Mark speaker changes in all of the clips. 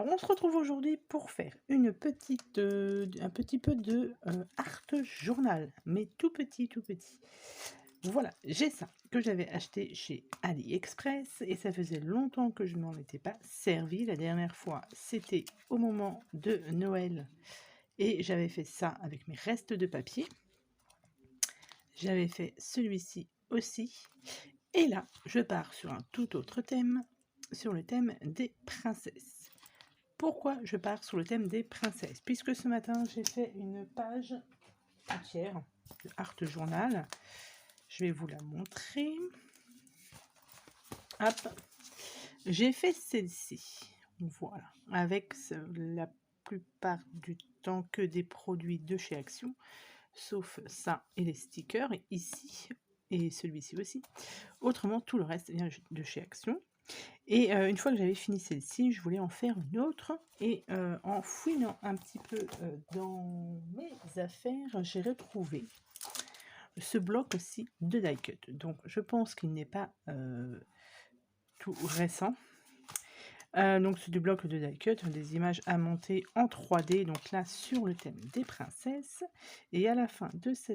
Speaker 1: Alors, on se retrouve aujourd'hui pour faire un petit peu de art journal, mais tout petit, tout petit. Voilà, j'ai ça que j'avais acheté chez AliExpress et ça faisait longtemps que je m'en étais pas servi. La dernière fois, c'était au moment de Noël et j'avais fait ça avec mes restes de papier. J'avais fait celui-ci aussi. Et là, je pars sur un tout autre thème, sur le thème des princesses. Pourquoi je pars sur le thème des princesses? Puisque ce matin, j'ai fait une page entière de Art Journal. Je vais vous la montrer. Hop. J'ai fait celle-ci. Voilà. Avec la plupart du temps que des produits de chez Action. Sauf ça et les stickers ici. Et celui-ci aussi. Autrement, tout le reste vient de chez Action. Et une fois que j'avais fini celle-ci, je voulais en faire une autre. Et en fouinant un petit peu dans mes affaires, j'ai retrouvé ce bloc aussi de die cut. Donc je pense qu'il n'est pas tout récent. Donc c'est du bloc de die cut, des images à monter en 3D. Donc là sur le thème des princesses. Et à la fin de ce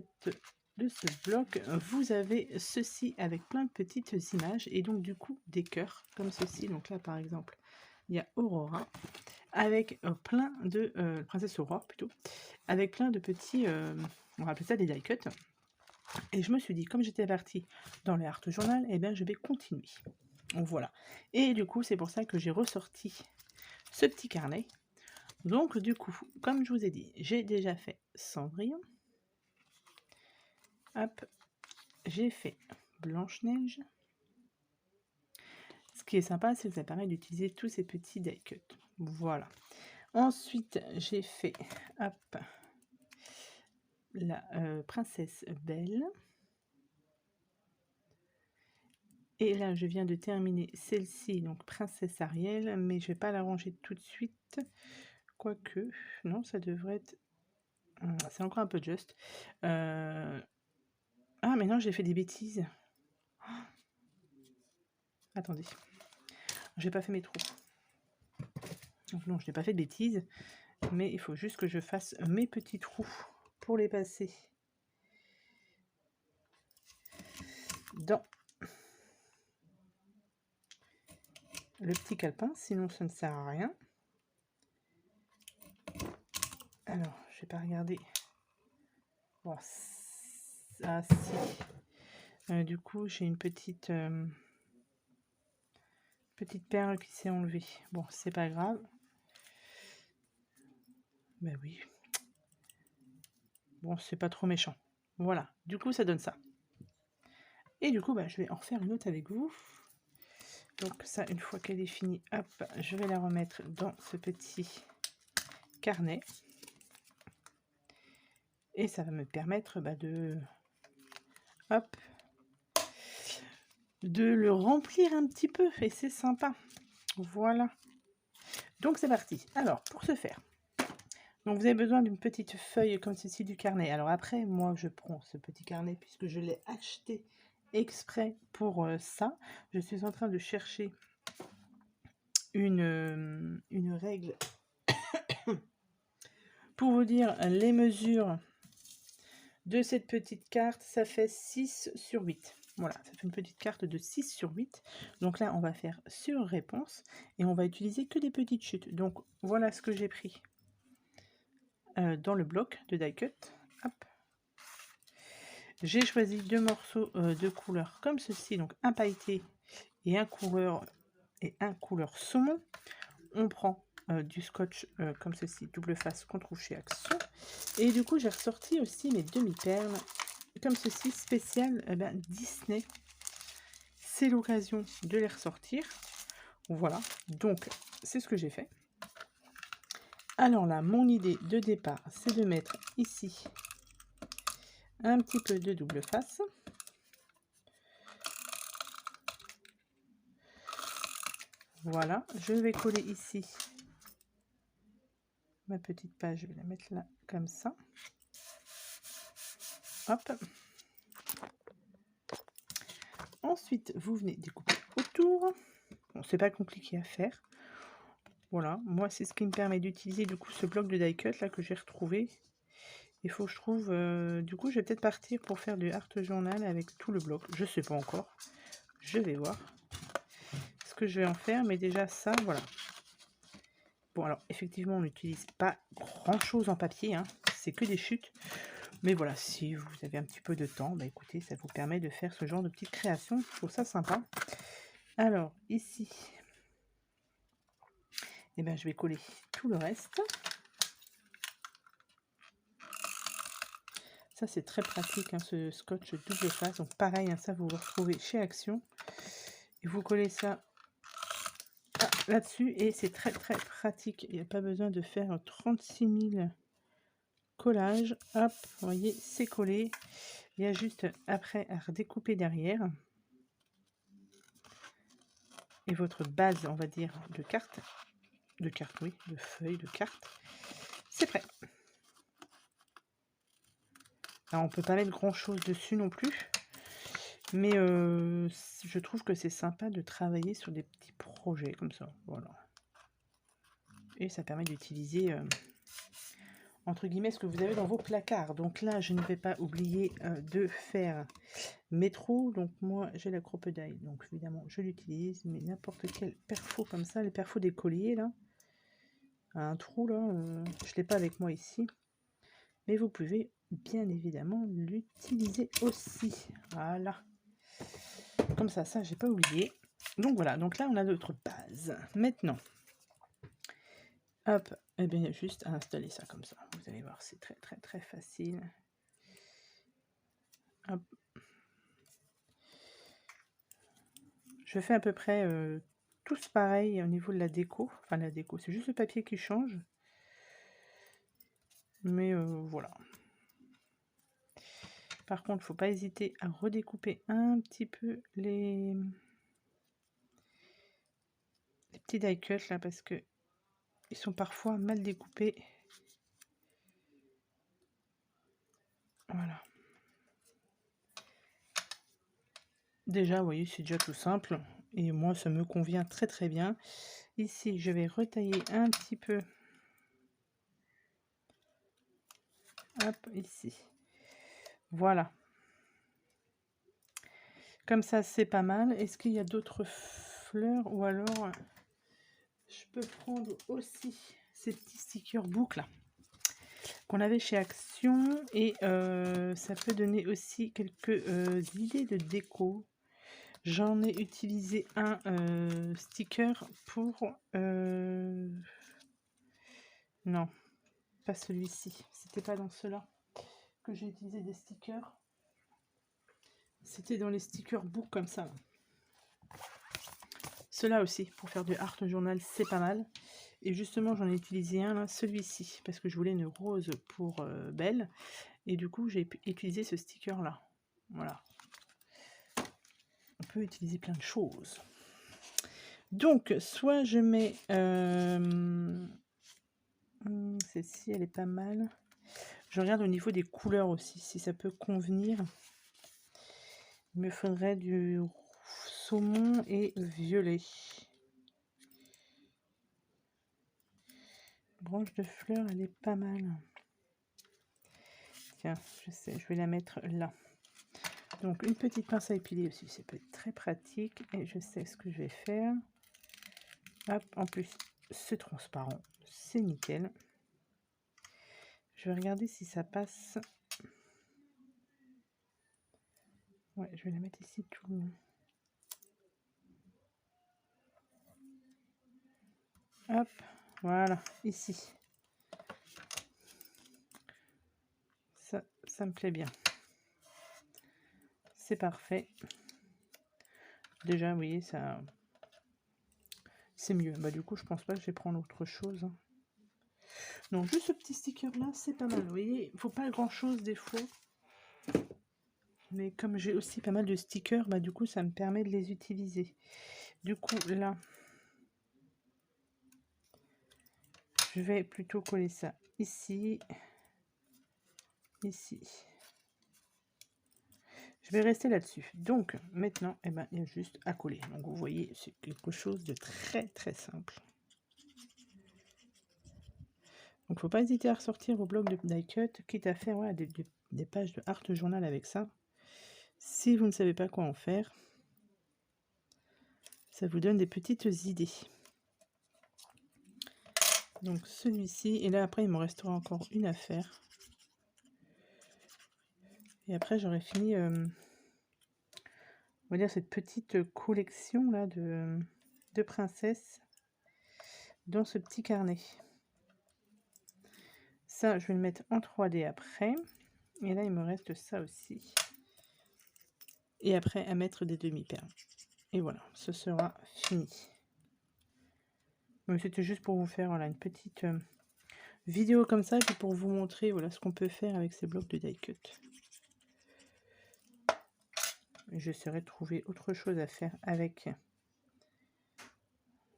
Speaker 1: bloc, vous avez ceci avec plein de petites images et donc du coup des cœurs comme ceci. Donc là par exemple il y a Aurora avec plein de princesse Aurore plutôt, avec plein de petits on va appeler ça des die cut. Et je me suis dit, comme j'étais partie dans les art journal, eh bien je vais continuer. Donc voilà. Et du coup c'est pour ça que j'ai ressorti ce petit carnet. Donc du coup comme je vous ai dit, j'ai déjà fait Cendrillon. Hop, j'ai fait Blanche-Neige. Ce qui est sympa, c'est que ça permet d'utiliser tous ces petits die cut. Voilà. Ensuite, j'ai fait hop, la princesse Belle. Et là, je viens de terminer celle-ci, donc princesse Ariel, mais je vais pas la ranger tout de suite. Quoique, non, ça devrait être... c'est encore un peu juste. Ah, mais non, j'ai fait des bêtises. Attendez. J'ai pas fait mes trous. Donc non, je n'ai pas fait de bêtises. Mais il faut juste que je fasse mes petits trous pour les passer dans le petit calepin, sinon ça ne sert à rien. Alors, je vais pas regarder. Bon, ah si. Du coup, j'ai une petite perle qui s'est enlevée. Bon, c'est pas grave. Ben oui. Bon, c'est pas trop méchant. Voilà. Du coup, ça donne ça. Et du coup, bah, je vais en refaire une autre avec vous. Donc ça, une fois qu'elle est finie, hop, je vais la remettre dans ce petit carnet. Et ça va me permettre hop, de le remplir un petit peu. Et c'est sympa. Voilà. Donc c'est parti. Alors, pour ce faire, donc vous avez besoin d'une petite feuille comme ceci du carnet. Alors après, moi, je prends ce petit carnet puisque je l'ai acheté exprès pour ça. Je suis en train de chercher une règle pour vous dire les mesures de cette petite carte. Ça fait 6 sur 8. Voilà, ça fait une petite carte de 6 sur 8. Donc là, on va faire sur réponse et on va utiliser que des petites chutes. Donc voilà ce que j'ai pris dans le bloc de die cut. Hop. J'ai choisi deux morceaux de couleur comme ceci, donc un pailleté et un couleur saumon. On prend du scotch comme ceci, double face qu'on trouve chez Action. Et du coup, j'ai ressorti aussi mes demi-perles comme ceci, spécial Disney. C'est l'occasion de les ressortir. Voilà, donc c'est ce que j'ai fait. Alors là, mon idée de départ, c'est de mettre ici un petit peu de double face. Voilà, je vais coller ici ma petite page, je vais la mettre là comme ça. Hop. Ensuite, vous venez découper autour. Bon, c'est pas compliqué à faire. Voilà, moi c'est ce qui me permet d'utiliser du coup ce bloc de die cut là que j'ai retrouvé. Il faut que je trouve, du coup je vais peut-être partir pour faire du art journal avec tout le bloc. Je sais pas encore, je vais voir ce que je vais en faire, mais déjà ça, voilà. Bon alors effectivement on n'utilise pas grand chose en papier, hein, c'est que des chutes. Mais voilà, si vous avez un petit peu de temps, bah écoutez, ça vous permet de faire ce genre de petite création. Je trouve ça sympa. Alors ici, eh ben, je vais coller tout le reste. Ça c'est très pratique, hein, ce scotch double face. Donc pareil, hein, ça vous le retrouvez chez Action. Et vous collez ça là-dessus et c'est très très pratique. Il n'y a pas besoin de faire 36 000 collages. Hop, vous voyez, c'est collé. Il y a juste après à redécouper derrière. Et votre base, on va dire, de cartes, oui, de feuilles, de cartes, c'est prêt. Alors on peut pas mettre grand chose dessus non plus, mais je trouve que c'est sympa de travailler sur des petits projets comme ça, voilà. Et ça permet d'utiliser entre guillemets ce que vous avez dans vos placards. Donc là je ne vais pas oublier de faire mes trous. Donc moi j'ai la crocodile, donc évidemment je l'utilise, mais n'importe quel perfo comme ça, les perfos des colliers là, un trou là, je l'ai pas avec moi ici, mais vous pouvez bien évidemment l'utiliser aussi. Voilà, comme ça j'ai pas oublié. Donc voilà, donc là on a notre base. Maintenant, hop, et bien il y a juste à installer ça comme ça. Vous allez voir, c'est très très très facile. Hop. Je fais à peu près tous pareil au niveau de la déco. Enfin la déco, c'est juste le papier qui change. Mais voilà. Par contre, faut pas hésiter à redécouper un petit peu les petits die cut là, parce que ils sont parfois mal découpés. Voilà. Déjà, vous voyez, c'est déjà tout simple. Et moi, ça me convient très très bien. Ici, je vais retailler un petit peu. Hop, ici. Voilà. Comme ça, c'est pas mal. Est-ce qu'il y a d'autres fleurs? Ou alors, je peux prendre aussi ces petits stickers boucles qu'on avait chez Action. Et ça peut donner aussi quelques idées de déco. J'en ai utilisé un sticker pour... non, pas celui-ci. C'était pas dans ceux-là que j'ai utilisé des stickers. C'était dans les stickers book comme ça. Ceux-là aussi, pour faire du art journal, c'est pas mal. Et justement, j'en ai utilisé un là, celui-ci, parce que je voulais une rose pour Belle. Et du coup, j'ai utilisé ce sticker-là. Voilà. On peut utiliser plein de choses. Donc, soit je mets... celle-ci, elle est pas mal. Je regarde au niveau des couleurs aussi, si ça peut convenir. Il me faudrait du saumon et violet. Branche de fleurs, elle est pas mal. Tiens, je sais, je vais la mettre là. Donc une petite pince à épiler aussi, ça peut être très pratique. Et je sais ce que je vais faire. Hop, en plus c'est transparent, c'est nickel. Je vais regarder si ça passe. Ouais, je vais la mettre ici tout. Hop, voilà, ici. Ça me plaît bien. C'est parfait. Déjà, vous voyez, ça... c'est mieux. Bah du coup, je pense pas que je vais prendre autre chose. Non, juste ce petit sticker là, c'est pas mal. Vous voyez, il faut pas grand chose des fois. Mais comme j'ai aussi pas mal de stickers, bah du coup, ça me permet de les utiliser. Du coup, là, je vais plutôt coller ça ici. Ici. Je vais rester là-dessus. Donc, maintenant, il y a juste à coller. Donc, vous voyez, c'est quelque chose de très, très simple. Donc, faut pas hésiter à ressortir vos blocs de die cut, quitte à faire voilà, des pages de art journal avec ça. Si vous ne savez pas quoi en faire, ça vous donne des petites idées. Donc celui-ci, et là après il me restera encore une à faire. Et après j'aurai fini, on va dire cette petite collection là de princesses dans ce petit carnet. Ça, je vais le mettre en 3D après. Et là, il me reste ça aussi. Et après, à mettre des demi-perles. Et voilà, ce sera fini. C'était juste pour vous faire voilà, une petite vidéo comme ça, et puis pour vous montrer voilà, ce qu'on peut faire avec ces blocs de die cut. J'essaierai de trouver autre chose à faire avec.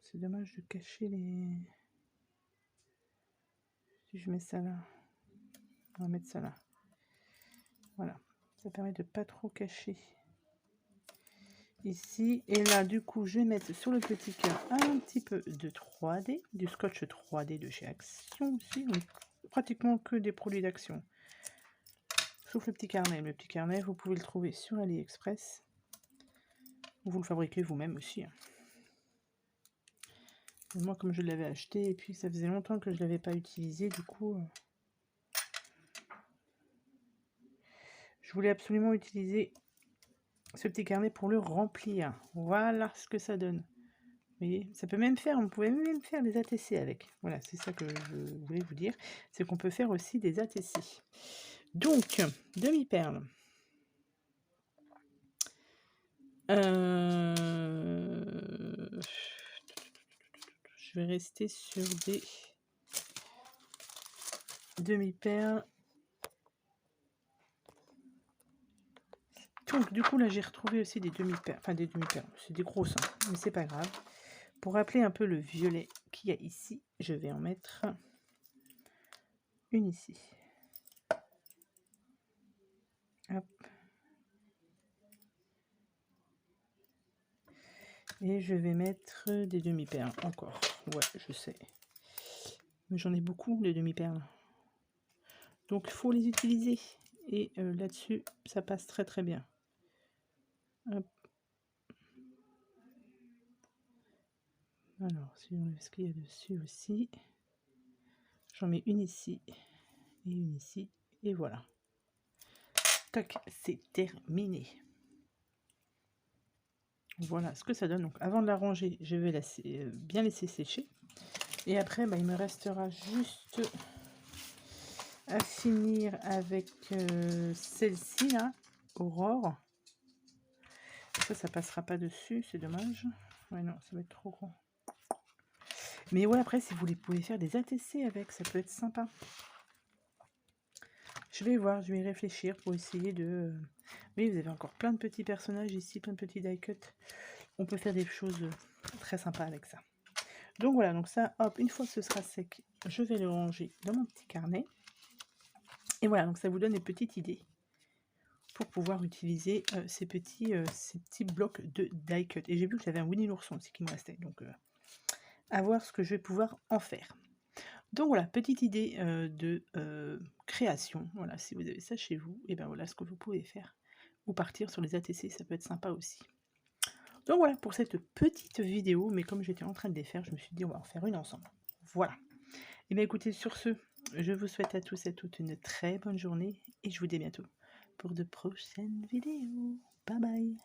Speaker 1: C'est dommage de cacher les... Si je mets ça là, on va mettre ça là. Voilà, ça permet de pas trop cacher ici. Et là, du coup, je vais mettre sur le petit cœur un petit peu de 3D, du scotch 3D de chez Action aussi. Donc, pratiquement que des produits d'Action. Sauf le petit carnet. Le petit carnet, vous pouvez le trouver sur AliExpress. Vous le fabriquez vous-même aussi. Et moi, comme je l'avais acheté, et puis ça faisait longtemps que je ne l'avais pas utilisé, du coup... je voulais absolument utiliser ce petit carnet pour le remplir. Voilà ce que ça donne. Vous voyez, ça peut même faire, on pouvait même faire des ATC avec. Voilà, c'est ça que je voulais vous dire. C'est qu'on peut faire aussi des ATC. Donc, demi-perles. Je vais rester sur des demi-perles. Donc, du coup, là, j'ai retrouvé aussi des demi-perles. Enfin, des demi-perles. C'est des grosses, hein, mais c'est pas grave. Pour rappeler un peu le violet qu'il y a ici, je vais en mettre une ici. Hop. Et je vais mettre des demi-perles encore. Ouais, je sais. Mais j'en ai beaucoup, des demi-perles. Donc, il faut les utiliser. Et là-dessus, ça passe très très bien. Hop. Alors, si on enlève ce qu'il y a dessus aussi. J'en mets une ici. Et une ici. Et voilà. Tac, c'est terminé. Voilà ce que ça donne. Donc, avant de la ranger, je vais bien laisser sécher. Et après, bah, il me restera juste à finir avec celle-ci, là, Aurore. Ça passera pas dessus, c'est dommage. Ouais, non, ça va être trop grand. Mais ouais, après, si vous pouvez faire des ATC avec, ça peut être sympa. Je vais voir, je vais y réfléchir pour essayer de... Oui, vous avez encore plein de petits personnages ici, plein de petits die cut. On peut faire des choses très sympas avec ça. Donc voilà, donc ça, hop, une fois que ce sera sec, je vais le ranger dans mon petit carnet. Et voilà, donc ça vous donne des petites idées pour pouvoir utiliser ces petits blocs de die cut. Et j'ai vu que j'avais un Winnie l'ourson aussi qui me restait, donc à voir ce que je vais pouvoir en faire. Donc voilà, petite idée de création. Voilà, si vous avez ça chez vous, et ben voilà ce que vous pouvez faire. Ou partir sur les ATC, ça peut être sympa aussi. Donc voilà pour cette petite vidéo, mais comme j'étais en train de les faire, je me suis dit on va en faire une ensemble. Voilà. Et bien écoutez, sur ce, je vous souhaite à tous et à toutes une très bonne journée et je vous dis à bientôt pour de prochaines vidéos. Bye bye.